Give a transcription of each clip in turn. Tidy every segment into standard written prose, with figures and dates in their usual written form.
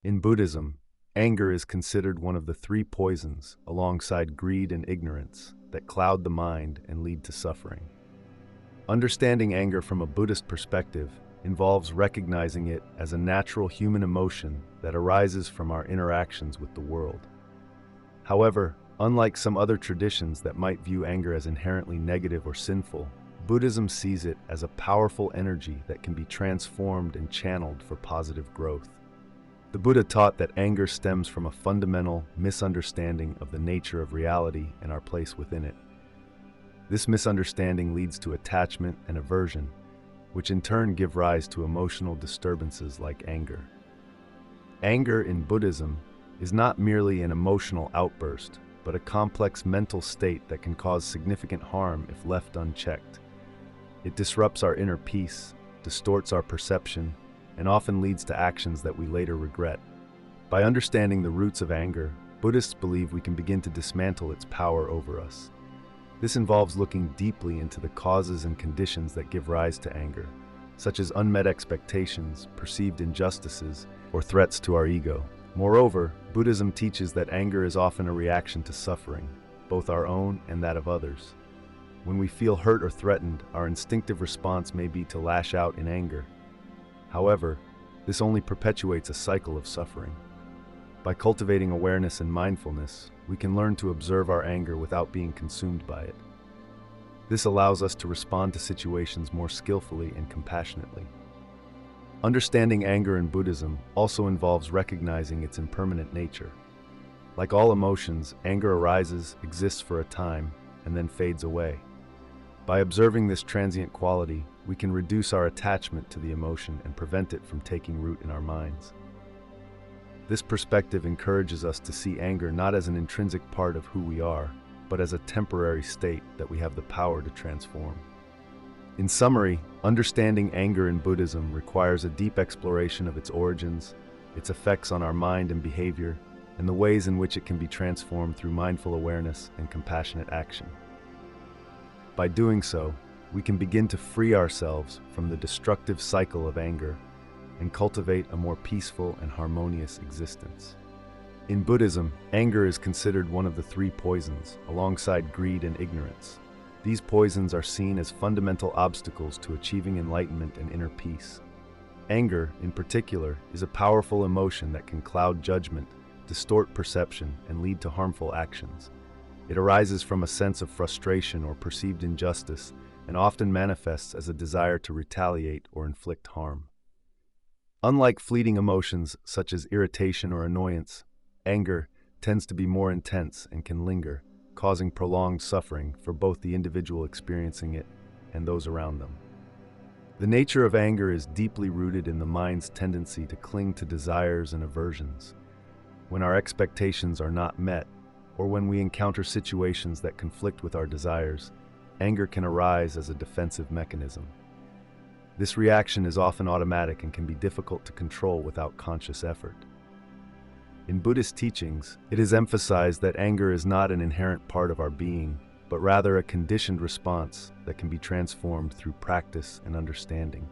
In Buddhism, anger is considered one of the three poisons, alongside greed and ignorance, that cloud the mind and lead to suffering. Understanding anger from a Buddhist perspective involves recognizing it as a natural human emotion that arises from our interactions with the world. However, unlike some other traditions that might view anger as inherently negative or sinful, Buddhism sees it as a powerful energy that can be transformed and channeled for positive growth. The Buddha taught that anger stems from a fundamental misunderstanding of the nature of reality and our place within it. This misunderstanding leads to attachment and aversion, which in turn give rise to emotional disturbances like anger. Anger in Buddhism is not merely an emotional outburst, but a complex mental state that can cause significant harm if left unchecked. It disrupts our inner peace, distorts our perception, and often leads to actions that we later regret. By understanding the roots of anger, Buddhists believe we can begin to dismantle its power over us. This involves looking deeply into the causes and conditions that give rise to anger, such as unmet expectations, perceived injustices, or threats to our ego. Moreover, Buddhism teaches that anger is often a reaction to suffering, both our own and that of others. When we feel hurt or threatened, our instinctive response may be to lash out in anger. However, this only perpetuates a cycle of suffering. By cultivating awareness and mindfulness, we can learn to observe our anger without being consumed by it. This allows us to respond to situations more skillfully and compassionately. Understanding anger in Buddhism also involves recognizing its impermanent nature. Like all emotions, anger arises, exists for a time, and then fades away. By observing this transient quality, we can reduce our attachment to the emotion and prevent it from taking root in our minds. This perspective encourages us to see anger not as an intrinsic part of who we are, but as a temporary state that we have the power to transform. In summary, understanding anger in Buddhism requires a deep exploration of its origins, its effects on our mind and behavior, and the ways in which it can be transformed through mindful awareness and compassionate action. By doing so, we can begin to free ourselves from the destructive cycle of anger and cultivate a more peaceful and harmonious existence. In Buddhism, anger is considered one of the three poisons, alongside greed and ignorance. These poisons are seen as fundamental obstacles to achieving enlightenment and inner peace. Anger, in particular, is a powerful emotion that can cloud judgment, distort perception, and lead to harmful actions. It arises from a sense of frustration or perceived injustice, and often manifests as a desire to retaliate or inflict harm. Unlike fleeting emotions such as irritation or annoyance, anger tends to be more intense and can linger, causing prolonged suffering for both the individual experiencing it and those around them. The nature of anger is deeply rooted in the mind's tendency to cling to desires and aversions. When our expectations are not met, or when we encounter situations that conflict with our desires, anger can arise as a defensive mechanism. This reaction is often automatic and can be difficult to control without conscious effort. In Buddhist teachings, it is emphasized that anger is not an inherent part of our being, but rather a conditioned response that can be transformed through practice and understanding.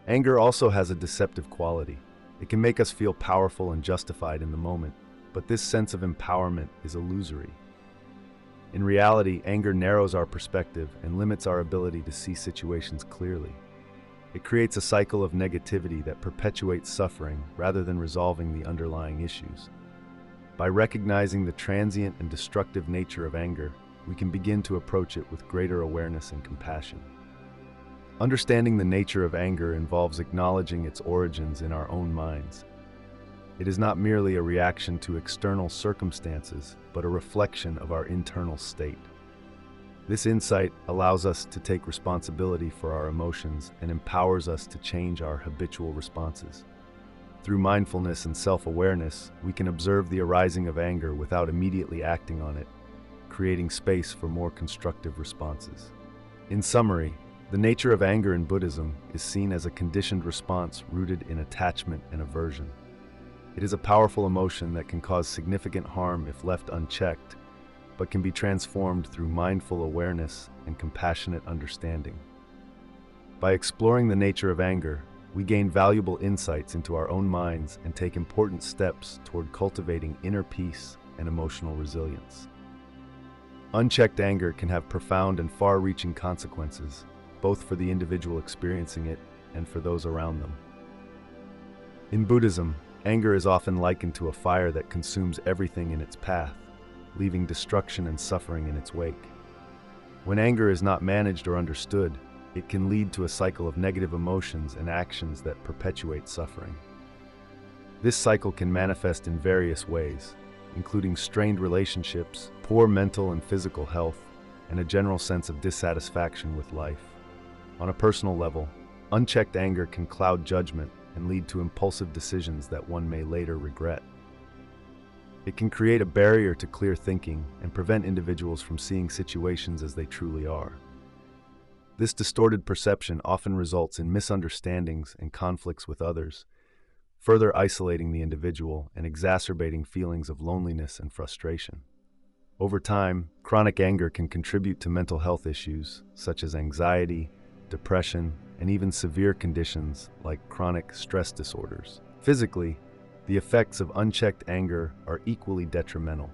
Anger also has a deceptive quality. It can make us feel powerful and justified in the moment, but this sense of empowerment is illusory. In reality, anger narrows our perspective and limits our ability to see situations clearly. It creates a cycle of negativity that perpetuates suffering rather than resolving the underlying issues. By recognizing the transient and destructive nature of anger, we can begin to approach it with greater awareness and compassion. Understanding the nature of anger involves acknowledging its origins in our own minds. It is not merely a reaction to external circumstances, but a reflection of our internal state. This insight allows us to take responsibility for our emotions and empowers us to change our habitual responses. Through mindfulness and self-awareness, we can observe the arising of anger without immediately acting on it, creating space for more constructive responses. In summary, the nature of anger in Buddhism is seen as a conditioned response rooted in attachment and aversion. It is a powerful emotion that can cause significant harm if left unchecked, but can be transformed through mindful awareness and compassionate understanding. By exploring the nature of anger, we gain valuable insights into our own minds and take important steps toward cultivating inner peace and emotional resilience. Unchecked anger can have profound and far-reaching consequences, both for the individual experiencing it and for those around them. In Buddhism, anger is often likened to a fire that consumes everything in its path, leaving destruction and suffering in its wake. When anger is not managed or understood, it can lead to a cycle of negative emotions and actions that perpetuate suffering. This cycle can manifest in various ways, including strained relationships, poor mental and physical health, and a general sense of dissatisfaction with life. On a personal level, unchecked anger can cloud judgment and lead to impulsive decisions that one may later regret. It can create a barrier to clear thinking and prevent individuals from seeing situations as they truly are. This distorted perception often results in misunderstandings and conflicts with others, further isolating the individual and exacerbating feelings of loneliness and frustration. Over time, chronic anger can contribute to mental health issues such as anxiety, depression, and even severe conditions like chronic stress disorders. Physically, the effects of unchecked anger are equally detrimental.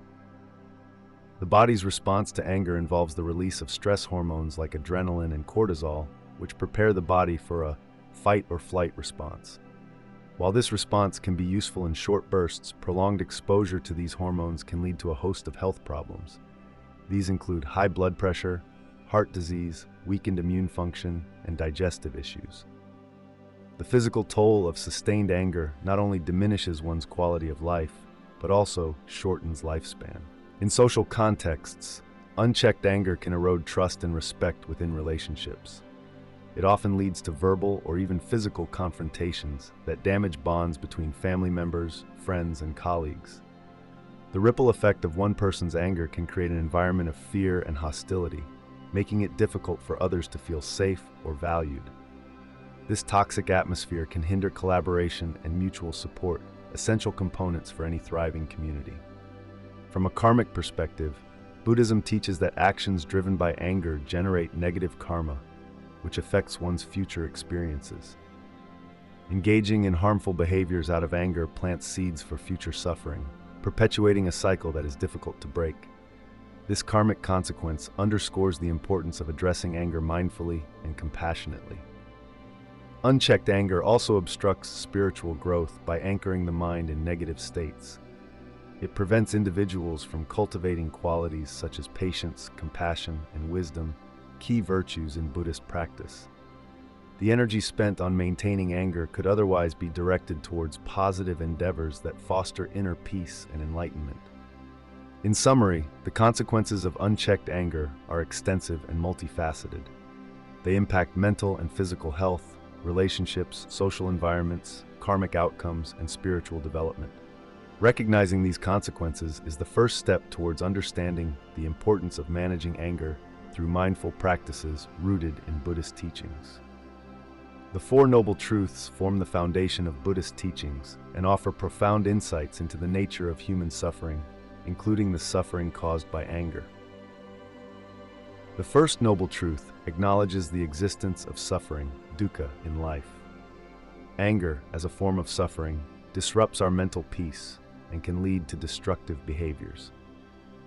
The body's response to anger involves the release of stress hormones like adrenaline and cortisol, which prepare the body for a fight or flight response. While this response can be useful in short bursts, prolonged exposure to these hormones can lead to a host of health problems. These include high blood pressure, heart disease, weakened immune function, and digestive issues. The physical toll of sustained anger not only diminishes one's quality of life, but also shortens lifespan. In social contexts, unchecked anger can erode trust and respect within relationships. It often leads to verbal or even physical confrontations that damage bonds between family members, friends, and colleagues. The ripple effect of one person's anger can create an environment of fear and hostility, making it difficult for others to feel safe or valued. This toxic atmosphere can hinder collaboration and mutual support, essential components for any thriving community. From a karmic perspective, Buddhism teaches that actions driven by anger generate negative karma, which affects one's future experiences. Engaging in harmful behaviors out of anger plants seeds for future suffering, perpetuating a cycle that is difficult to break. This karmic consequence underscores the importance of addressing anger mindfully and compassionately. Unchecked anger also obstructs spiritual growth by anchoring the mind in negative states. It prevents individuals from cultivating qualities such as patience, compassion, and wisdom, key virtues in Buddhist practice. The energy spent on maintaining anger could otherwise be directed towards positive endeavors that foster inner peace and enlightenment. In summary, the consequences of unchecked anger are extensive and multifaceted. They impact mental and physical health, relationships, social environments, karmic outcomes, and spiritual development. Recognizing these consequences is the first step towards understanding the importance of managing anger through mindful practices rooted in Buddhist teachings. The Four Noble Truths form the foundation of Buddhist teachings and offer profound insights into the nature of human suffering, including the suffering caused by anger. The first noble truth acknowledges the existence of suffering, dukkha, in life. Anger, as a form of suffering, disrupts our mental peace and can lead to destructive behaviors.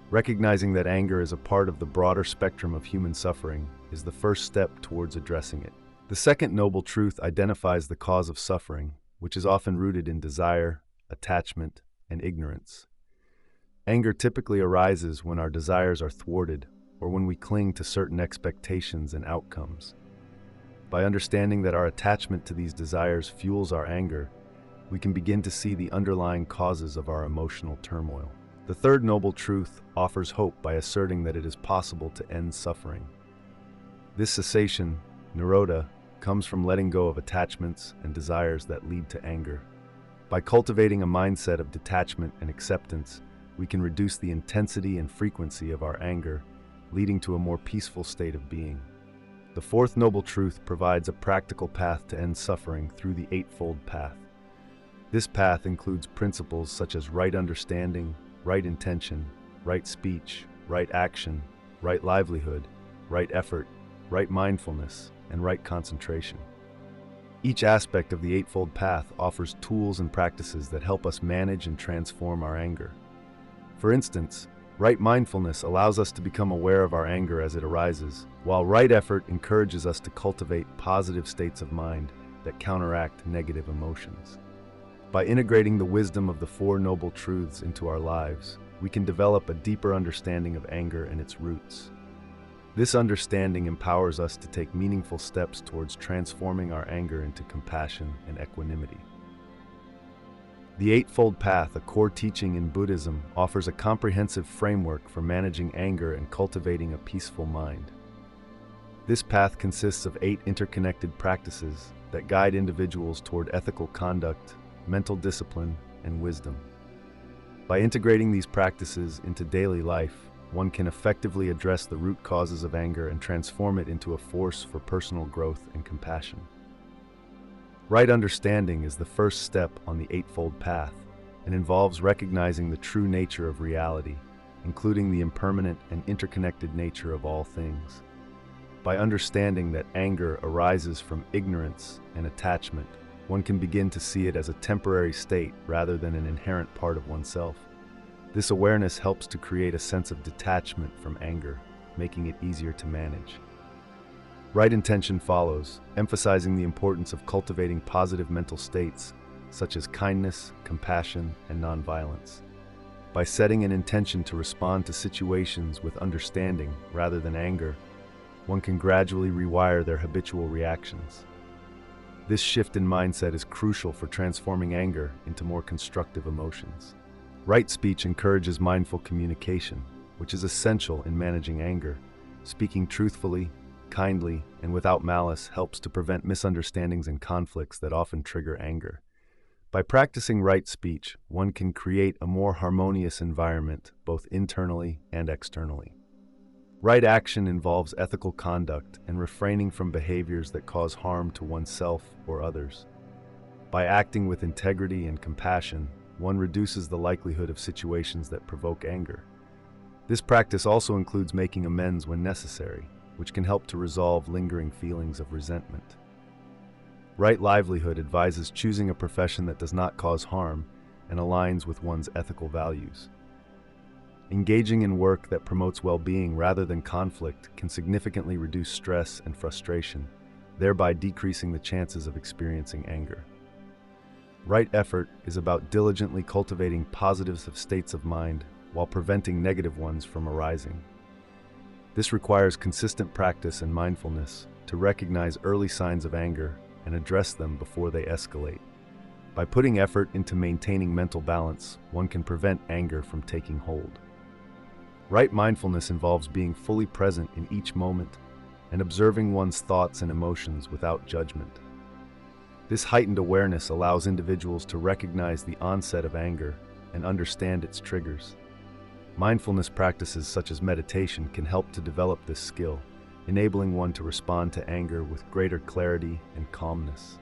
Recognizing that anger is a part of the broader spectrum of human suffering is the first step towards addressing it. The second noble truth identifies the cause of suffering, which is often rooted in desire, attachment, and ignorance. Anger typically arises when our desires are thwarted or when we cling to certain expectations and outcomes. By understanding that our attachment to these desires fuels our anger, we can begin to see the underlying causes of our emotional turmoil. The third noble truth offers hope by asserting that it is possible to end suffering. This cessation, nirodha, comes from letting go of attachments and desires that lead to anger. By cultivating a mindset of detachment and acceptance, we can reduce the intensity and frequency of our anger, leading to a more peaceful state of being. The fourth noble truth provides a practical path to end suffering through the Eightfold Path. This path includes principles such as right understanding, right intention, right speech, right action, right livelihood, right effort, right mindfulness, and right concentration. Each aspect of the Eightfold Path offers tools and practices that help us manage and transform our anger. For instance, right mindfulness allows us to become aware of our anger as it arises, while right effort encourages us to cultivate positive states of mind that counteract negative emotions. By integrating the wisdom of the Four Noble Truths into our lives, we can develop a deeper understanding of anger and its roots. This understanding empowers us to take meaningful steps towards transforming our anger into compassion and equanimity. The Eightfold Path, a core teaching in Buddhism, offers a comprehensive framework for managing anger and cultivating a peaceful mind. This path consists of 8 interconnected practices that guide individuals toward ethical conduct, mental discipline, and wisdom. By integrating these practices into daily life, one can effectively address the root causes of anger and transform it into a force for personal growth and compassion. Right understanding is the first step on the Eightfold Path and involves recognizing the true nature of reality, including the impermanent and interconnected nature of all things. By understanding that anger arises from ignorance and attachment, one can begin to see it as a temporary state rather than an inherent part of oneself. This awareness helps to create a sense of detachment from anger, making it easier to manage. Right intention follows, emphasizing the importance of cultivating positive mental states, such as kindness, compassion, and nonviolence. By setting an intention to respond to situations with understanding rather than anger, one can gradually rewire their habitual reactions. This shift in mindset is crucial for transforming anger into more constructive emotions. Right speech encourages mindful communication, which is essential in managing anger. Speaking truthfully, kindly, and without malice helps to prevent misunderstandings and conflicts that often trigger anger. By practicing right speech, one can create a more harmonious environment, both internally and externally. Right action involves ethical conduct and refraining from behaviors that cause harm to oneself or others. By acting with integrity and compassion, one reduces the likelihood of situations that provoke anger. This practice also includes making amends when necessary, which can help to resolve lingering feelings of resentment. Right livelihood advises choosing a profession that does not cause harm and aligns with one's ethical values. Engaging in work that promotes well-being rather than conflict can significantly reduce stress and frustration, thereby decreasing the chances of experiencing anger. Right effort is about diligently cultivating positive states of mind while preventing negative ones from arising. This requires consistent practice and mindfulness to recognize early signs of anger and address them before they escalate. By putting effort into maintaining mental balance, one can prevent anger from taking hold. Right mindfulness involves being fully present in each moment and observing one's thoughts and emotions without judgment. This heightened awareness allows individuals to recognize the onset of anger and understand its triggers. Mindfulness practices such as meditation can help to develop this skill, enabling one to respond to anger with greater clarity and calmness.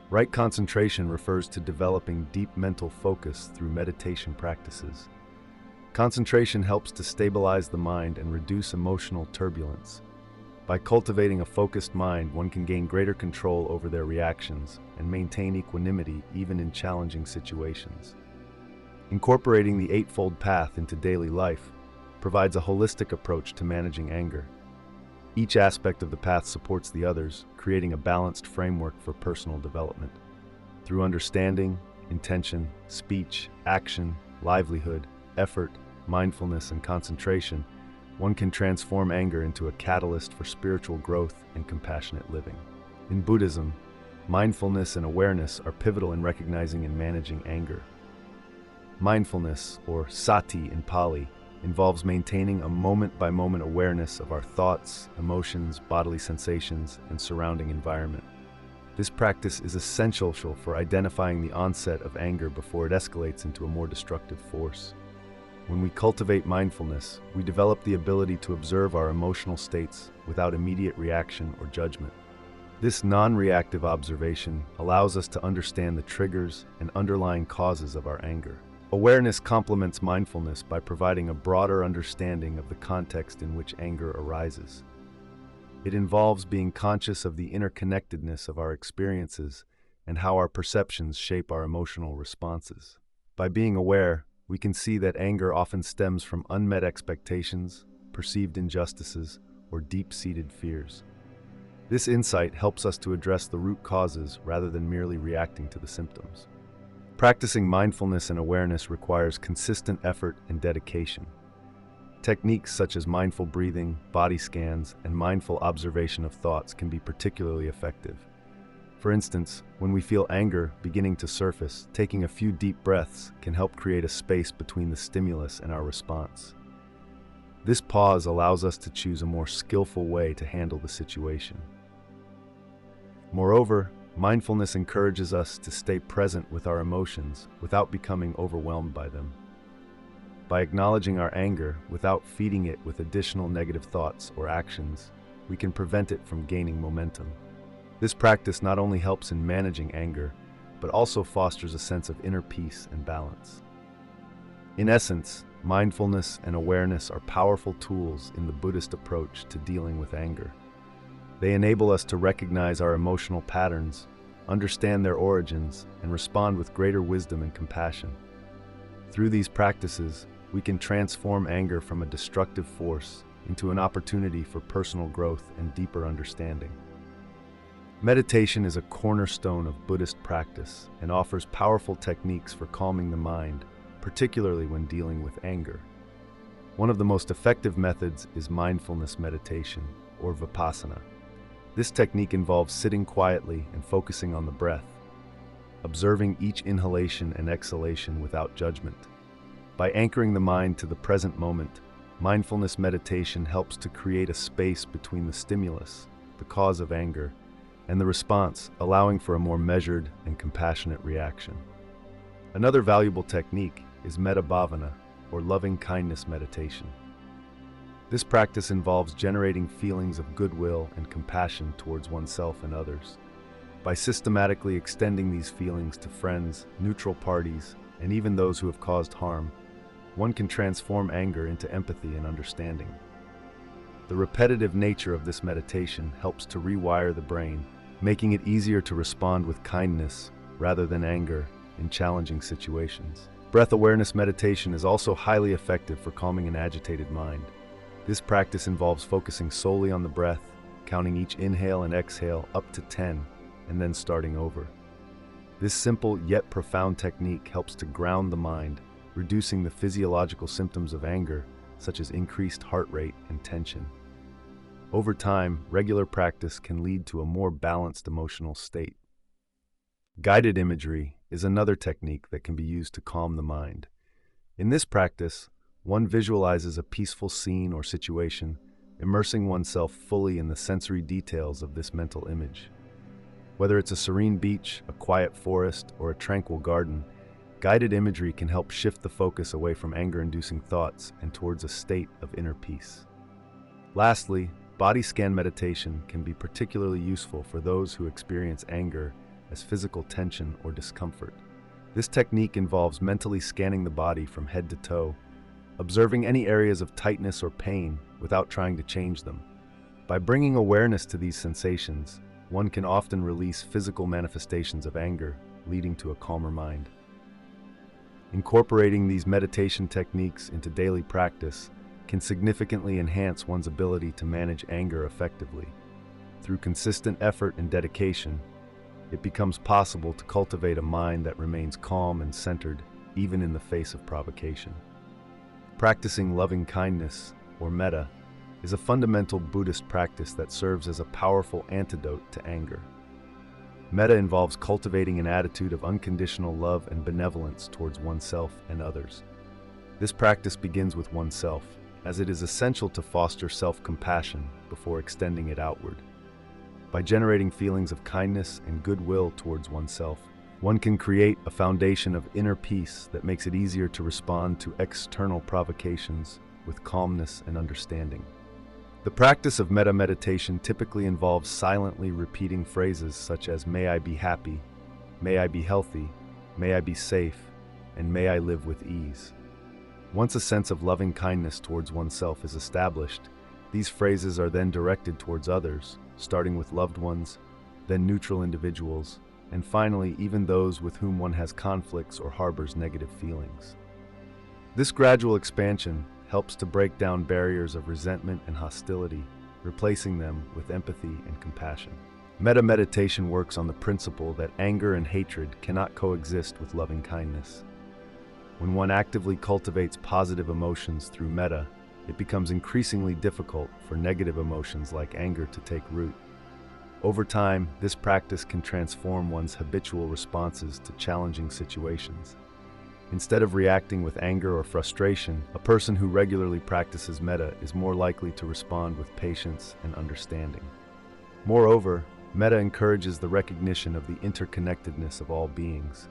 Right concentration refers to developing deep mental focus through meditation practices. Concentration helps to stabilize the mind and reduce emotional turbulence. By cultivating a focused mind, one can gain greater control over their reactions and maintain equanimity even in challenging situations. Incorporating the Eightfold Path into daily life provides a holistic approach to managing anger. Each aspect of the path supports the others, creating a balanced framework for personal development. Through understanding, intention, speech, action, livelihood, effort, mindfulness, and concentration, one can transform anger into a catalyst for spiritual growth and compassionate living. In Buddhism, mindfulness and awareness are pivotal in recognizing and managing anger. Mindfulness, or sati in Pali, involves maintaining a moment-by-moment awareness of our thoughts, emotions, bodily sensations, and surrounding environment. This practice is essential for identifying the onset of anger before it escalates into a more destructive force. When we cultivate mindfulness, we develop the ability to observe our emotional states without immediate reaction or judgment. This non-reactive observation allows us to understand the triggers and underlying causes of our anger. Awareness complements mindfulness by providing a broader understanding of the context in which anger arises. It involves being conscious of the interconnectedness of our experiences and how our perceptions shape our emotional responses. By being aware, we can see that anger often stems from unmet expectations, perceived injustices, or deep-seated fears. This insight helps us to address the root causes rather than merely reacting to the symptoms. Practicing mindfulness and awareness requires consistent effort and dedication. Techniques such as mindful breathing, body scans, and mindful observation of thoughts can be particularly effective. For instance, when we feel anger beginning to surface, taking a few deep breaths can help create a space between the stimulus and our response. This pause allows us to choose a more skillful way to handle the situation. Moreover, mindfulness encourages us to stay present with our emotions without becoming overwhelmed by them. By acknowledging our anger without feeding it with additional negative thoughts or actions, we can prevent it from gaining momentum. This practice not only helps in managing anger, but also fosters a sense of inner peace and balance. In essence, mindfulness and awareness are powerful tools in the Buddhist approach to dealing with anger. They enable us to recognize our emotional patterns, understand their origins, and respond with greater wisdom and compassion. Through these practices, we can transform anger from a destructive force into an opportunity for personal growth and deeper understanding. Meditation is a cornerstone of Buddhist practice and offers powerful techniques for calming the mind, particularly when dealing with anger. One of the most effective methods is mindfulness meditation, or vipassana. This technique involves sitting quietly and focusing on the breath, observing each inhalation and exhalation without judgment. By anchoring the mind to the present moment, mindfulness meditation helps to create a space between the stimulus, the cause of anger, and the response, allowing for a more measured and compassionate reaction. Another valuable technique is metta bhavana, or loving kindness meditation. This practice involves generating feelings of goodwill and compassion towards oneself and others. By systematically extending these feelings to friends, neutral parties, and even those who have caused harm, one can transform anger into empathy and understanding. The repetitive nature of this meditation helps to rewire the brain, making it easier to respond with kindness rather than anger in challenging situations. Breath awareness meditation is also highly effective for calming an agitated mind. This practice involves focusing solely on the breath, counting each inhale and exhale up to 10, and then starting over. This simple yet profound technique helps to ground the mind, reducing the physiological symptoms of anger, such as increased heart rate and tension. Over time, regular practice can lead to a more balanced emotional state. Guided imagery is another technique that can be used to calm the mind. In this practice, one visualizes a peaceful scene or situation, immersing oneself fully in the sensory details of this mental image. Whether it's a serene beach, a quiet forest, or a tranquil garden, guided imagery can help shift the focus away from anger-inducing thoughts and towards a state of inner peace. Lastly, body scan meditation can be particularly useful for those who experience anger as physical tension or discomfort. This technique involves mentally scanning the body from head to toe, observing any areas of tightness or pain without trying to change them. By bringing awareness to these sensations, one can often release physical manifestations of anger, leading to a calmer mind. Incorporating these meditation techniques into daily practice can significantly enhance one's ability to manage anger effectively. Through consistent effort and dedication, it becomes possible to cultivate a mind that remains calm and centered, even in the face of provocation. Practicing loving kindness, or metta, is a fundamental Buddhist practice that serves as a powerful antidote to anger. Metta involves cultivating an attitude of unconditional love and benevolence towards oneself and others. This practice begins with oneself, as it is essential to foster self-compassion before extending it outward. By generating feelings of kindness and goodwill towards oneself, one can create a foundation of inner peace that makes it easier to respond to external provocations with calmness and understanding. The practice of metta meditation typically involves silently repeating phrases such as "May I be happy," "May I be healthy," "May I be safe," and "May I live with ease." Once a sense of loving kindness towards oneself is established, These phrases are then directed towards others, starting with loved ones, then neutral individuals, and finally even those with whom one has conflicts or harbors negative feelings. This gradual expansion helps to break down barriers of resentment and hostility, replacing them with empathy and compassion. Metta meditation works on the principle that anger and hatred cannot coexist with loving kindness. When one actively cultivates positive emotions through metta, it becomes increasingly difficult for negative emotions like anger to take root. Over time, this practice can transform one's habitual responses to challenging situations. Instead of reacting with anger or frustration, a person who regularly practices metta is more likely to respond with patience and understanding. Moreover, metta encourages the recognition of the interconnectedness of all beings.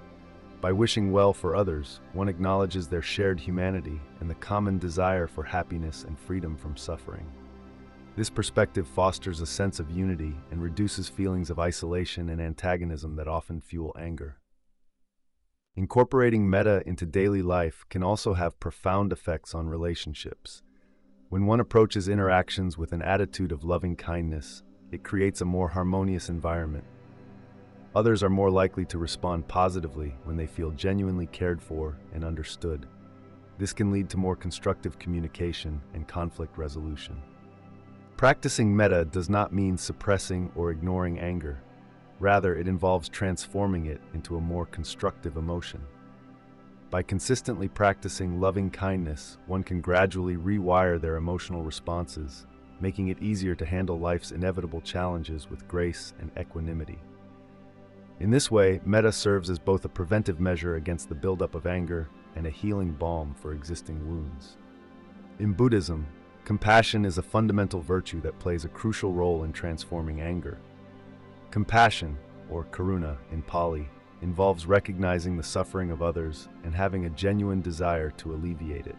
By wishing well for others, one acknowledges their shared humanity and the common desire for happiness and freedom from suffering. This perspective fosters a sense of unity and reduces feelings of isolation and antagonism that often fuel anger. Incorporating metta into daily life can also have profound effects on relationships. When one approaches interactions with an attitude of loving kindness, it creates a more harmonious environment. Others are more likely to respond positively when they feel genuinely cared for and understood. This can lead to more constructive communication and conflict resolution. Practicing metta does not mean suppressing or ignoring anger. Rather, it involves transforming it into a more constructive emotion. By consistently practicing loving kindness, one can gradually rewire their emotional responses, making it easier to handle life's inevitable challenges with grace and equanimity. In this way, metta serves as both a preventive measure against the buildup of anger and a healing balm for existing wounds. In Buddhism, compassion is a fundamental virtue that plays a crucial role in transforming anger. Compassion, or karuna in Pali, involves recognizing the suffering of others and having a genuine desire to alleviate it.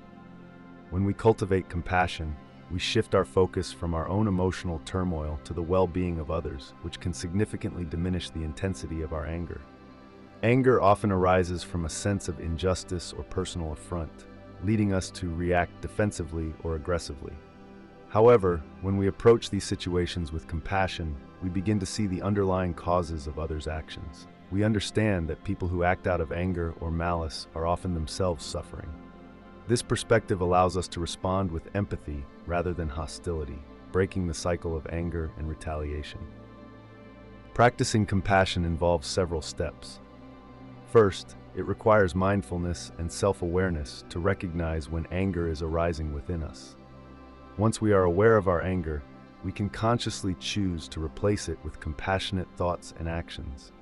When we cultivate compassion, we shift our focus from our own emotional turmoil to the well-being of others, which can significantly diminish the intensity of our anger. Anger often arises from a sense of injustice or personal affront, leading us to react defensively or aggressively. However, when we approach these situations with compassion, we begin to see the underlying causes of others' actions. We understand that people who act out of anger or malice are often themselves suffering. This perspective allows us to respond with empathy rather than hostility, breaking the cycle of anger and retaliation. Practicing compassion involves several steps. First, it requires mindfulness and self-awareness to recognize when anger is arising within us. Once we are aware of our anger, we can consciously choose to replace it with compassionate thoughts and actions.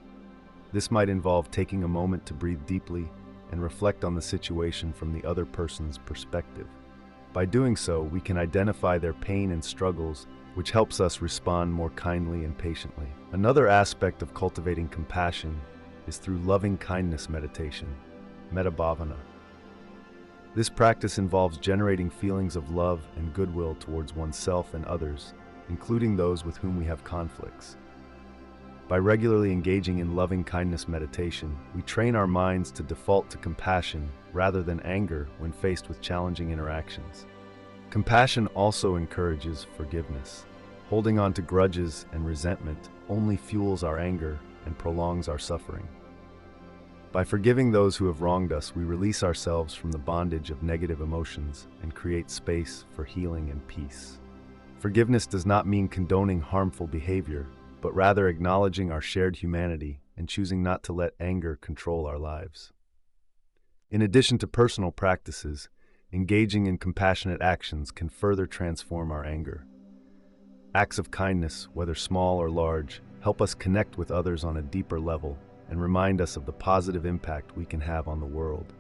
This might involve taking a moment to breathe deeply and reflect on the situation from the other person's perspective. By doing so, we can identify their pain and struggles, which helps us respond more kindly and patiently. Another aspect of cultivating compassion is through loving kindness meditation, metta bhavana. This practice involves generating feelings of love and goodwill towards oneself and others, including those with whom we have conflicts. By regularly engaging in loving kindness meditation, we train our minds to default to compassion rather than anger when faced with challenging interactions. Compassion also encourages forgiveness. Holding on to grudges and resentment only fuels our anger and prolongs our suffering. By forgiving those who have wronged us, we release ourselves from the bondage of negative emotions and create space for healing and peace. Forgiveness does not mean condoning harmful behavior, but rather acknowledging our shared humanity and choosing not to let anger control our lives. In addition to personal practices, engaging in compassionate actions can further transform our anger. Acts of kindness, whether small or large, help us connect with others on a deeper level and remind us of the positive impact we can have on the world.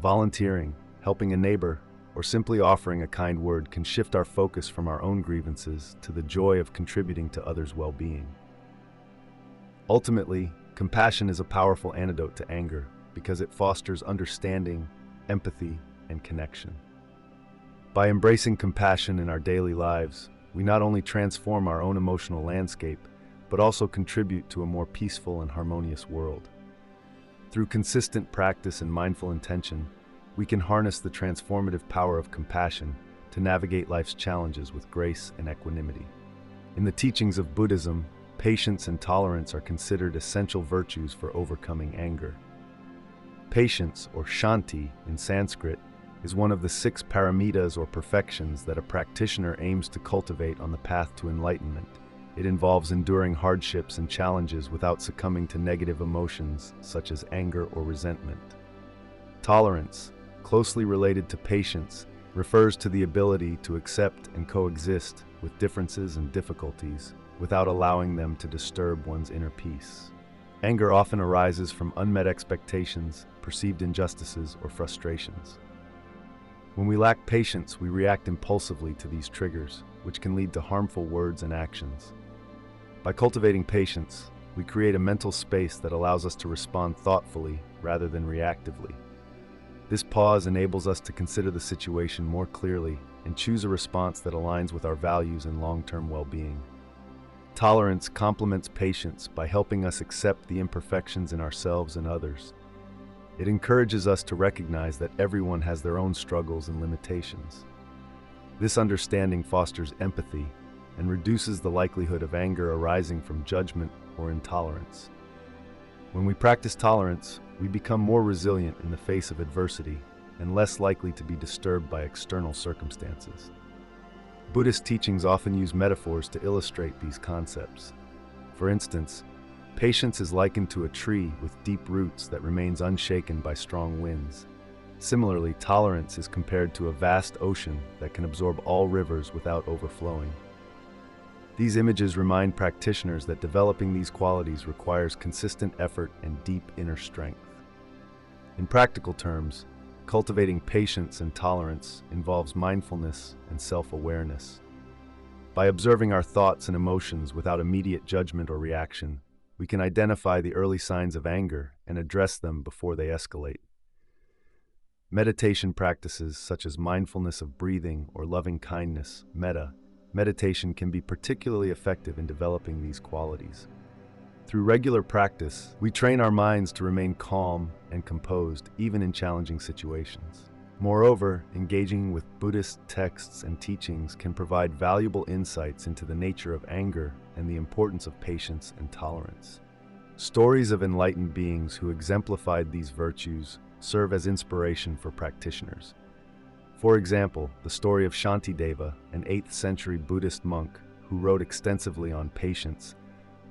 Volunteering, helping a neighbor, or simply offering a kind word can shift our focus from our own grievances to the joy of contributing to others' well-being. Ultimately, compassion is a powerful antidote to anger because it fosters understanding, empathy, and connection. By embracing compassion in our daily lives, we not only transform our own emotional landscape, but also contribute to a more peaceful and harmonious world. Through consistent practice and mindful intention, we can harness the transformative power of compassion, to navigate life's challenges with grace and equanimity. In the teachings of Buddhism, patience and tolerance are considered essential virtues for overcoming anger. Patience, or shanti in Sanskrit, is one of the 6 paramitas or perfections that a practitioner aims to cultivate on the path to enlightenment. It involves enduring hardships and challenges without succumbing to negative emotions such as anger or resentment. Tolerance, closely related to patience, refers to the ability to accept and coexist with differences and difficulties without allowing them to disturb one's inner peace. Anger often arises from unmet expectations, perceived injustices, or frustrations. When we lack patience, we react impulsively to these triggers, which can lead to harmful words and actions. By cultivating patience, we create a mental space that allows us to respond thoughtfully rather than reactively. This pause enables us to consider the situation more clearly and choose a response that aligns with our values and long-term well-being. Tolerance complements patience by helping us accept the imperfections in ourselves and others. It encourages us to recognize that everyone has their own struggles and limitations. This understanding fosters empathy and reduces the likelihood of anger arising from judgment or intolerance. When we practice tolerance, we become more resilient in the face of adversity and less likely to be disturbed by external circumstances. Buddhist teachings often use metaphors to illustrate these concepts. For instance, patience is likened to a tree with deep roots that remains unshaken by strong winds. Similarly, tolerance is compared to a vast ocean that can absorb all rivers without overflowing. These images remind practitioners that developing these qualities requires consistent effort and deep inner strength. In practical terms, cultivating patience and tolerance involves mindfulness and self-awareness. By observing our thoughts and emotions without immediate judgment or reaction, we can identify the early signs of anger and address them before they escalate. Meditation practices such as mindfulness of breathing or loving kindness, meditation can be particularly effective in developing these qualities. Through regular practice, we train our minds to remain calm and composed even in challenging situations. Moreover, engaging with Buddhist texts and teachings can provide valuable insights into the nature of anger and the importance of patience and tolerance. Stories of enlightened beings who exemplified these virtues serve as inspiration for practitioners. For example, the story of Shantideva, an 8th century Buddhist monk who wrote extensively on patience,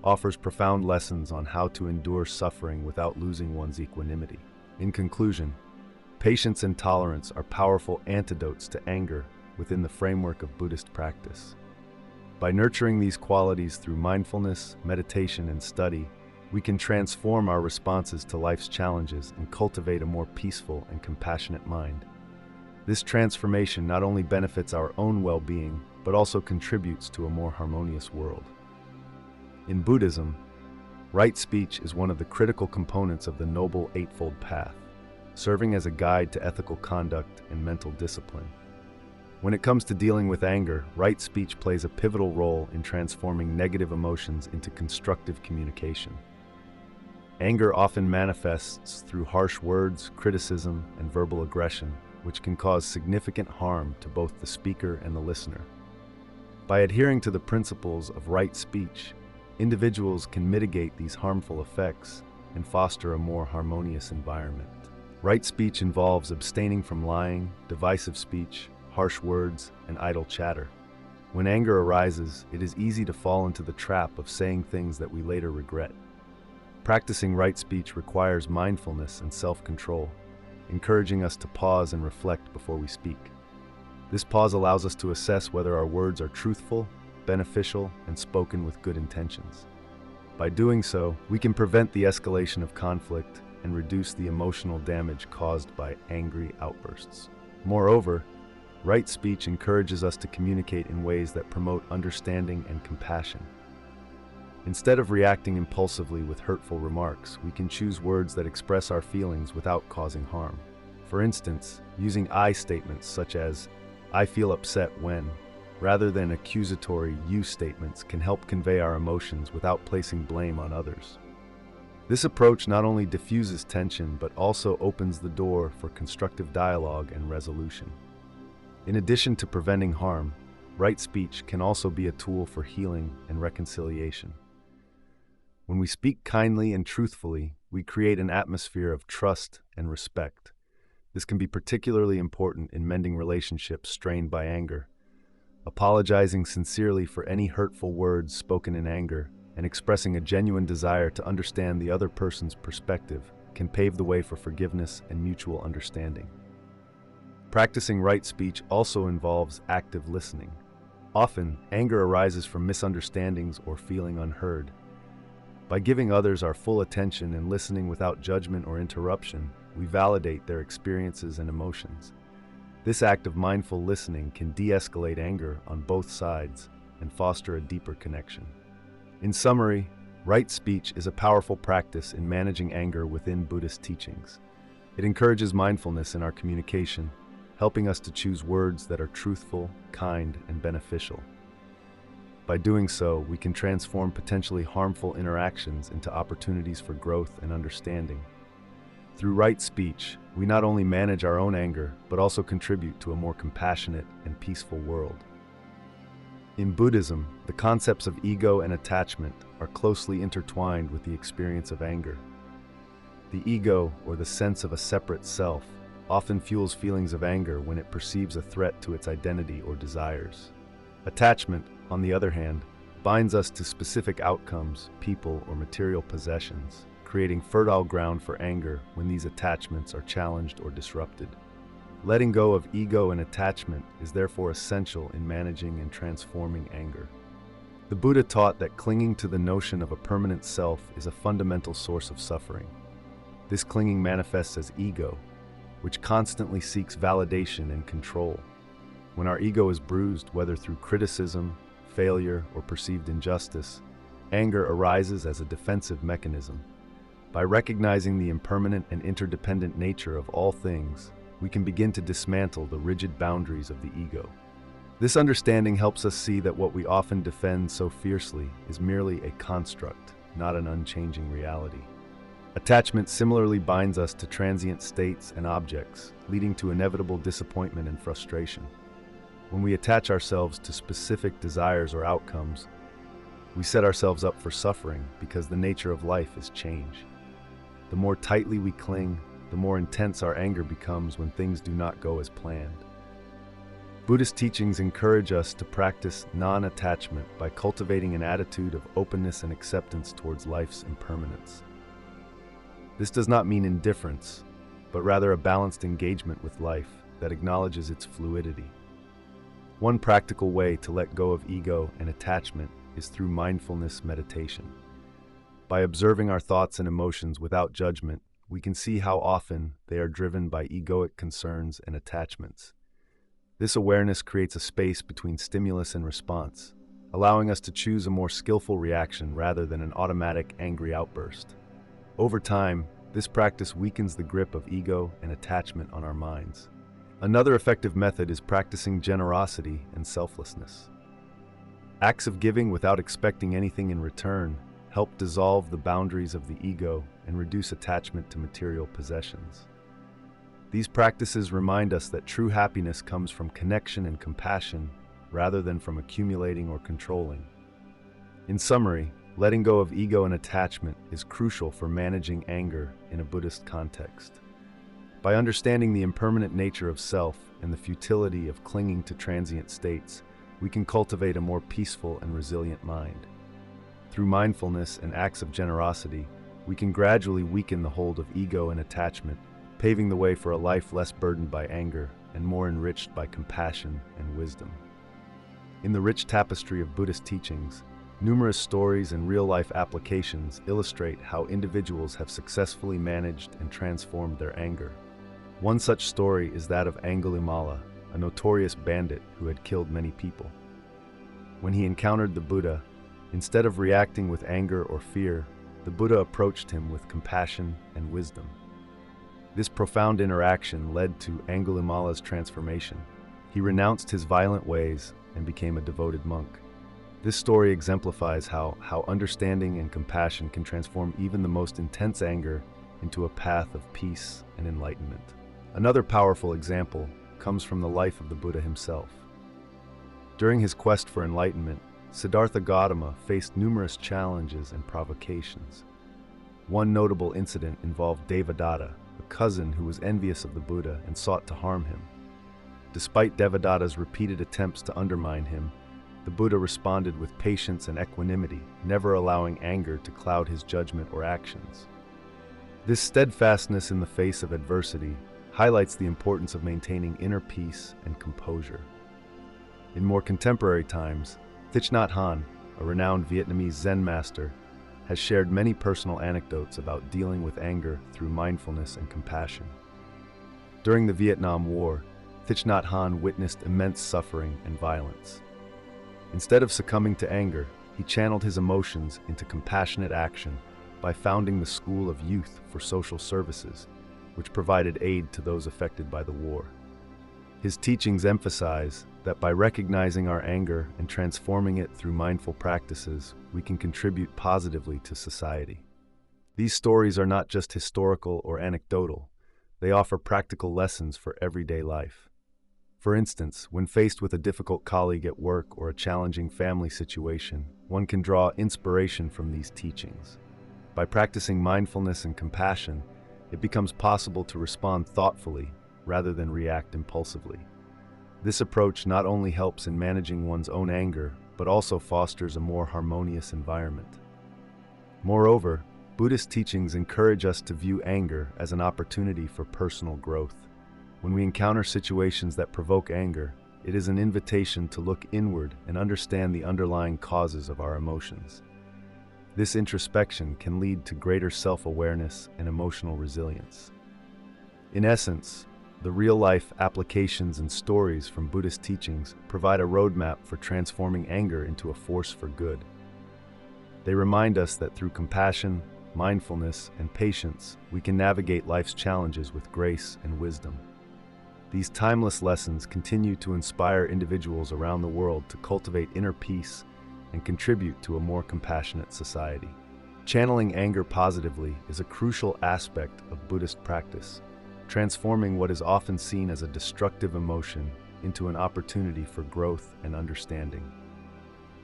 offers profound lessons on how to endure suffering without losing one's equanimity. In conclusion, patience and tolerance are powerful antidotes to anger within the framework of Buddhist practice. By nurturing these qualities through mindfulness, meditation, and study, we can transform our responses to life's challenges and cultivate a more peaceful and compassionate mind. This transformation not only benefits our own well-being, but also contributes to a more harmonious world. In Buddhism, right speech is one of the critical components of the Noble Eightfold Path, serving as a guide to ethical conduct and mental discipline. When it comes to dealing with anger, right speech plays a pivotal role in transforming negative emotions into constructive communication. Anger often manifests through harsh words, criticism, and verbal aggression, which can cause significant harm to both the speaker and the listener. By adhering to the principles of right speech, individuals can mitigate these harmful effects and foster a more harmonious environment. Right speech involves abstaining from lying, divisive speech, harsh words, and idle chatter. When anger arises, it is easy to fall into the trap of saying things that we later regret. Practicing right speech requires mindfulness and self-control, encouraging us to pause and reflect before we speak. This pause allows us to assess whether our words are truthful, beneficial, and spoken with good intentions. By doing so, we can prevent the escalation of conflict and reduce the emotional damage caused by angry outbursts. Moreover, right speech encourages us to communicate in ways that promote understanding and compassion. Instead of reacting impulsively with hurtful remarks, we can choose words that express our feelings without causing harm. For instance, using I statements such as, "I feel upset when," rather than accusatory you statements can help convey our emotions without placing blame on others. This approach not only diffuses tension but also opens the door for constructive dialogue and resolution. In addition to preventing harm, right speech can also be a tool for healing and reconciliation. When we speak kindly and truthfully, we create an atmosphere of trust and respect. This can be particularly important in mending relationships strained by anger. Apologizing sincerely for any hurtful words spoken in anger and expressing a genuine desire to understand the other person's perspective can pave the way for forgiveness and mutual understanding. Practicing right speech also involves active listening. Often, anger arises from misunderstandings or feeling unheard. By giving others our full attention and listening without judgment or interruption, we validate their experiences and emotions. This act of mindful listening can de-escalate anger on both sides and foster a deeper connection. In summary, right speech is a powerful practice in managing anger within Buddhist teachings. It encourages mindfulness in our communication, helping us to choose words that are truthful, kind, and beneficial. By doing so, we can transform potentially harmful interactions into opportunities for growth and understanding. Through right speech, we not only manage our own anger, but also contribute to a more compassionate and peaceful world. In Buddhism, the concepts of ego and attachment are closely intertwined with the experience of anger. The ego, or the sense of a separate self, often fuels feelings of anger when it perceives a threat to its identity or desires. Attachment, on the other hand, binds us to specific outcomes, people, or material possessions, creating fertile ground for anger when these attachments are challenged or disrupted. Letting go of ego and attachment is therefore essential in managing and transforming anger. The Buddha taught that clinging to the notion of a permanent self is a fundamental source of suffering. This clinging manifests as ego, which constantly seeks validation and control. When our ego is bruised, whether through criticism, failure, or perceived injustice, anger arises as a defensive mechanism. By recognizing the impermanent and interdependent nature of all things, we can begin to dismantle the rigid boundaries of the ego. This understanding helps us see that what we often defend so fiercely is merely a construct, not an unchanging reality. Attachment similarly binds us to transient states and objects, leading to inevitable disappointment and frustration. When we attach ourselves to specific desires or outcomes, we set ourselves up for suffering because the nature of life is change. The more tightly we cling, the more intense our anger becomes when things do not go as planned. Buddhist teachings encourage us to practice non-attachment by cultivating an attitude of openness and acceptance towards life's impermanence. This does not mean indifference, but rather a balanced engagement with life that acknowledges its fluidity. One practical way to let go of ego and attachment is through mindfulness meditation. By observing our thoughts and emotions without judgment, we can see how often they are driven by egoic concerns and attachments. This awareness creates a space between stimulus and response, allowing us to choose a more skillful reaction rather than an automatic angry outburst. Over time, this practice weakens the grip of ego and attachment on our minds. Another effective method is practicing generosity and selflessness. Acts of giving without expecting anything in return help dissolve the boundaries of the ego and reduce attachment to material possessions. These practices remind us that true happiness comes from connection and compassion rather than from accumulating or controlling. In summary, letting go of ego and attachment is crucial for managing anger in a Buddhist context. By understanding the impermanent nature of self and the futility of clinging to transient states, we can cultivate a more peaceful and resilient mind. Through mindfulness and acts of generosity, we can gradually weaken the hold of ego and attachment, paving the way for a life less burdened by anger and more enriched by compassion and wisdom. In the rich tapestry of Buddhist teachings, numerous stories and real-life applications illustrate how individuals have successfully managed and transformed their anger. One such story is that of Angulimala, a notorious bandit who had killed many people. When he encountered the Buddha, instead of reacting with anger or fear, the Buddha approached him with compassion and wisdom. This profound interaction led to Angulimala's transformation. He renounced his violent ways and became a devoted monk. This story exemplifies how understanding and compassion can transform even the most intense anger into a path of peace and enlightenment. Another powerful example comes from the life of the Buddha himself. During his quest for enlightenment, Siddhartha Gautama faced numerous challenges and provocations. One notable incident involved Devadatta, a cousin who was envious of the Buddha and sought to harm him. Despite Devadatta's repeated attempts to undermine him, the Buddha responded with patience and equanimity, never allowing anger to cloud his judgment or actions. This steadfastness in the face of adversity highlights the importance of maintaining inner peace and composure. In more contemporary times, Thich Nhat Hanh, a renowned Vietnamese Zen master, has shared many personal anecdotes about dealing with anger through mindfulness and compassion. During the Vietnam War, Thich Nhat Hanh witnessed immense suffering and violence. Instead of succumbing to anger, he channeled his emotions into compassionate action by founding the School of Youth for Social Services, which provided aid to those affected by the war. His teachings emphasize that by recognizing our anger and transforming it through mindful practices, we can contribute positively to society. These stories are not just historical or anecdotal, they offer practical lessons for everyday life. For instance, when faced with a difficult colleague at work or a challenging family situation, one can draw inspiration from these teachings. By practicing mindfulness and compassion, it becomes possible to respond thoughtfully rather than react impulsively. This approach not only helps in managing one's own anger, but also fosters a more harmonious environment. Moreover, Buddhist teachings encourage us to view anger as an opportunity for personal growth. When we encounter situations that provoke anger, it is an invitation to look inward and understand the underlying causes of our emotions. This introspection can lead to greater self-awareness and emotional resilience. In essence, the real-life applications and stories from Buddhist teachings provide a roadmap for transforming anger into a force for good. They remind us that through compassion, mindfulness, and patience, we can navigate life's challenges with grace and wisdom. These timeless lessons continue to inspire individuals around the world to cultivate inner peace and contribute to a more compassionate society. Channeling anger positively is a crucial aspect of Buddhist practice, transforming what is often seen as a destructive emotion into an opportunity for growth and understanding.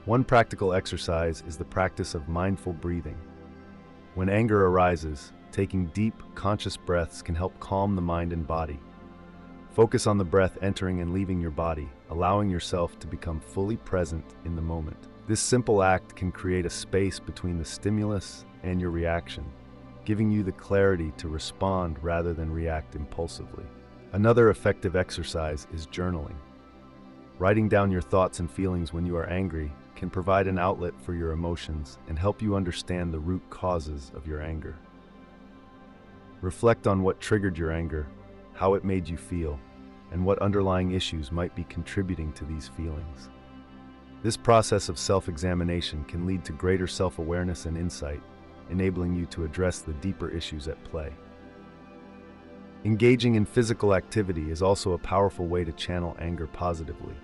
One practical exercise is the practice of mindful breathing. When anger arises, taking deep, conscious breaths can help calm the mind and body. Focus on the breath entering and leaving your body, allowing yourself to become fully present in the moment. This simple act can create a space between the stimulus and your reaction, giving you the clarity to respond rather than react impulsively. Another effective exercise is journaling. Writing down your thoughts and feelings when you are angry can provide an outlet for your emotions and help you understand the root causes of your anger. Reflect on what triggered your anger, how it made you feel, and what underlying issues might be contributing to these feelings. This process of self-examination can lead to greater self-awareness and insight, enabling you to address the deeper issues at play. Engaging in physical activity is also a powerful way to channel anger positively.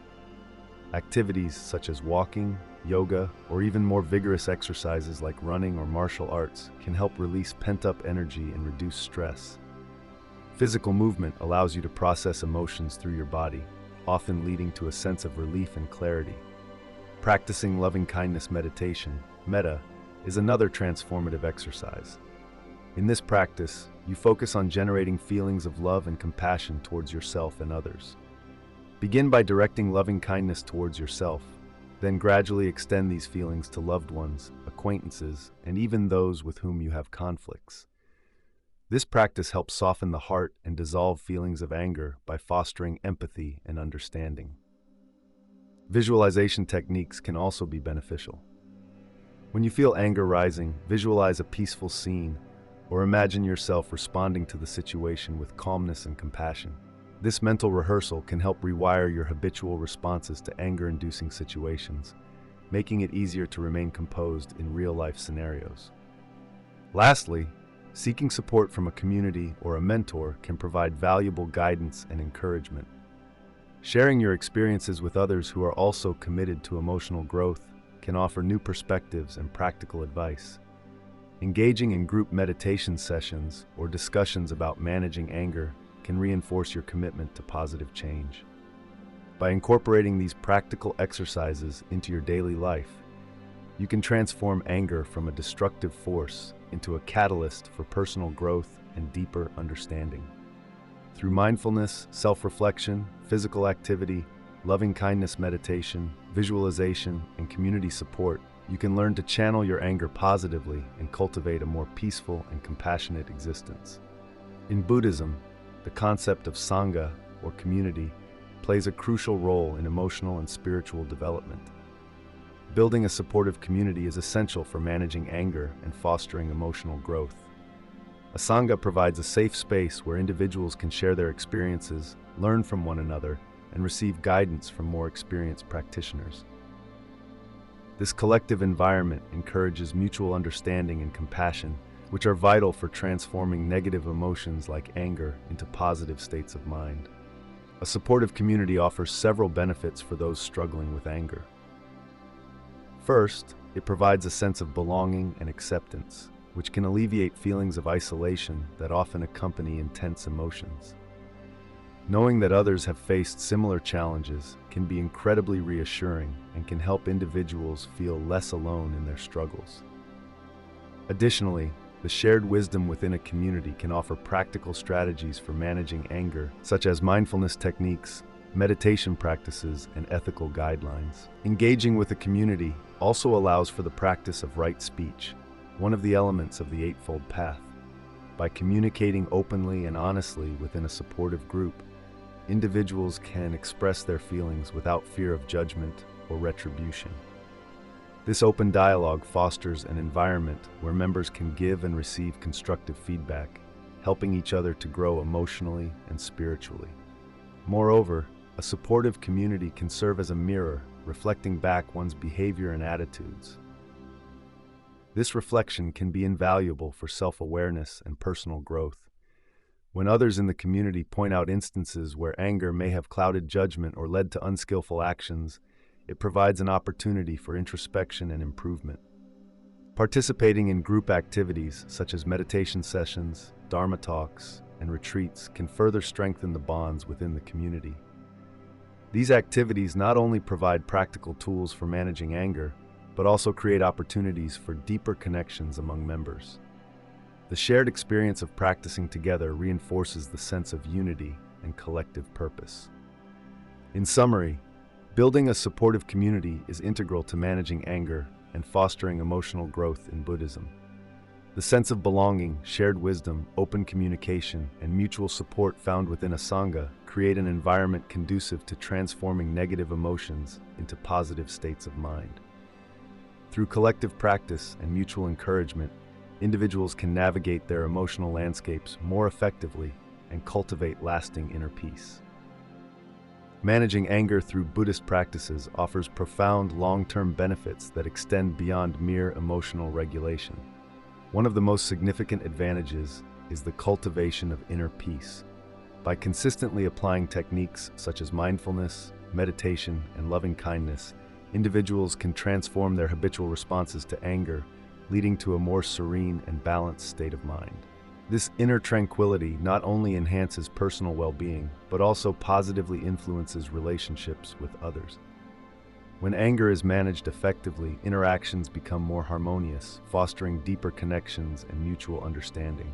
Activities such as walking, yoga, or even more vigorous exercises like running or martial arts can help release pent-up energy and reduce stress. Physical movement allows you to process emotions through your body, often leading to a sense of relief and clarity. Practicing loving-kindness meditation, metta, is another transformative exercise. In this practice, you focus on generating feelings of love and compassion towards yourself and others. Begin by directing loving kindness towards yourself, then gradually extend these feelings to loved ones, acquaintances, and even those with whom you have conflicts. This practice helps soften the heart and dissolve feelings of anger by fostering empathy and understanding. Visualization techniques can also be beneficial. When you feel anger rising, visualize a peaceful scene or imagine yourself responding to the situation with calmness and compassion. This mental rehearsal can help rewire your habitual responses to anger-inducing situations, making it easier to remain composed in real-life scenarios. Lastly, seeking support from a community or a mentor can provide valuable guidance and encouragement. Sharing your experiences with others who are also committed to emotional growth can offer new perspectives and practical advice. Engaging in group meditation sessions or discussions about managing anger can reinforce your commitment to positive change. By incorporating these practical exercises into your daily life, you can transform anger from a destructive force into a catalyst for personal growth and deeper understanding. Through mindfulness, self-reflection, physical activity, loving-kindness meditation, visualization, and community support, you can learn to channel your anger positively and cultivate a more peaceful and compassionate existence. In Buddhism, the concept of Sangha, or community, plays a crucial role in emotional and spiritual development. Building a supportive community is essential for managing anger and fostering emotional growth. A Sangha provides a safe space where individuals can share their experiences, learn from one another, and receive guidance from more experienced practitioners. This collective environment encourages mutual understanding and compassion, which are vital for transforming negative emotions like anger into positive states of mind. A supportive community offers several benefits for those struggling with anger. First, it provides a sense of belonging and acceptance, which can alleviate feelings of isolation that often accompany intense emotions. Knowing that others have faced similar challenges can be incredibly reassuring and can help individuals feel less alone in their struggles. Additionally, the shared wisdom within a community can offer practical strategies for managing anger, such as mindfulness techniques, meditation practices, and ethical guidelines. Engaging with a community also allows for the practice of right speech, one of the elements of the Eightfold Path. By communicating openly and honestly within a supportive group, individuals can express their feelings without fear of judgment or retribution. This open dialogue fosters an environment where members can give and receive constructive feedback, helping each other to grow emotionally and spiritually. Moreover, a supportive community can serve as a mirror, reflecting back one's behavior and attitudes. This reflection can be invaluable for self-awareness and personal growth. When others in the community point out instances where anger may have clouded judgment or led to unskillful actions, it provides an opportunity for introspection and improvement. Participating in group activities such as meditation sessions, Dharma talks, and retreats can further strengthen the bonds within the community. These activities not only provide practical tools for managing anger, but also create opportunities for deeper connections among members. The shared experience of practicing together reinforces the sense of unity and collective purpose. In summary, building a supportive community is integral to managing anger and fostering emotional growth in Buddhism. The sense of belonging, shared wisdom, open communication, and mutual support found within a Sangha create an environment conducive to transforming negative emotions into positive states of mind. Through collective practice and mutual encouragement, individuals can navigate their emotional landscapes more effectively and cultivate lasting inner peace. Managing anger through Buddhist practices offers profound long-term benefits that extend beyond mere emotional regulation. One of the most significant advantages is the cultivation of inner peace. By consistently applying techniques such as mindfulness, meditation, and loving kindness, individuals can transform their habitual responses to anger, leading to a more serene and balanced state of mind. This inner tranquility not only enhances personal well-being, but also positively influences relationships with others. When anger is managed effectively, interactions become more harmonious, fostering deeper connections and mutual understanding.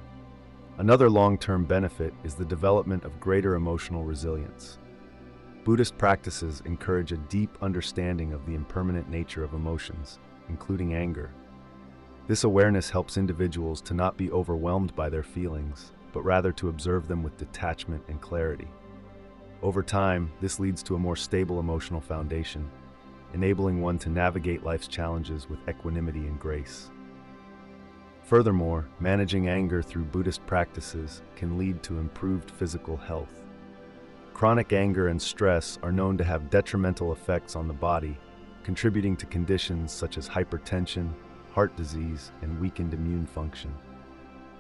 Another long-term benefit is the development of greater emotional resilience. Buddhist practices encourage a deep understanding of the impermanent nature of emotions, including anger. This awareness helps individuals to not be overwhelmed by their feelings, but rather to observe them with detachment and clarity. Over time, this leads to a more stable emotional foundation, enabling one to navigate life's challenges with equanimity and grace. Furthermore, managing anger through Buddhist practices can lead to improved physical health. Chronic anger and stress are known to have detrimental effects on the body, contributing to conditions such as hypertension, heart disease, and weakened immune function.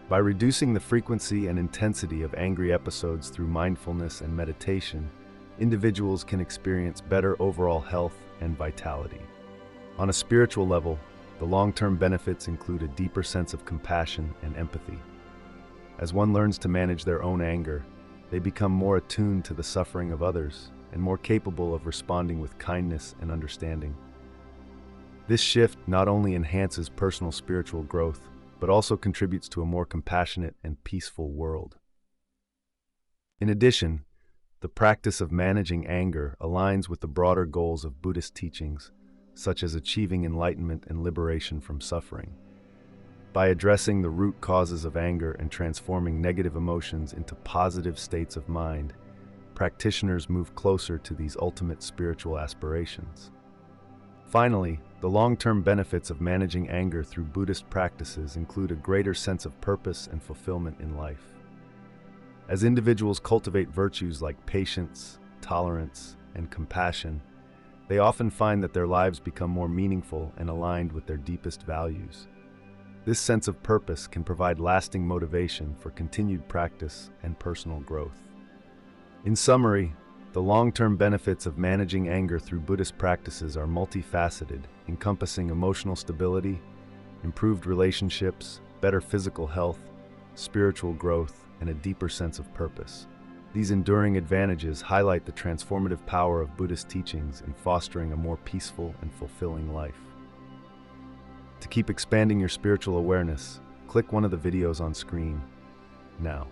By reducing the frequency and intensity of angry episodes through mindfulness and meditation, individuals can experience better overall health and vitality. On a spiritual level, the long-term benefits include a deeper sense of compassion and empathy. As one learns to manage their own anger, they become more attuned to the suffering of others and more capable of responding with kindness and understanding. This shift not only enhances personal spiritual growth, but also contributes to a more compassionate and peaceful world. In addition, the practice of managing anger aligns with the broader goals of Buddhist teachings, such as achieving enlightenment and liberation from suffering. By addressing the root causes of anger and transforming negative emotions into positive states of mind, practitioners move closer to these ultimate spiritual aspirations. Finally, the long-term benefits of managing anger through Buddhist practices include a greater sense of purpose and fulfillment in life. As individuals cultivate virtues like patience, tolerance, and compassion, they often find that their lives become more meaningful and aligned with their deepest values. This sense of purpose can provide lasting motivation for continued practice and personal growth. In summary, the long-term benefits of managing anger through Buddhist practices are multifaceted, encompassing emotional stability, improved relationships, better physical health, spiritual growth, and a deeper sense of purpose. These enduring advantages highlight the transformative power of Buddhist teachings in fostering a more peaceful and fulfilling life. To keep expanding your spiritual awareness, click one of the videos on screen now.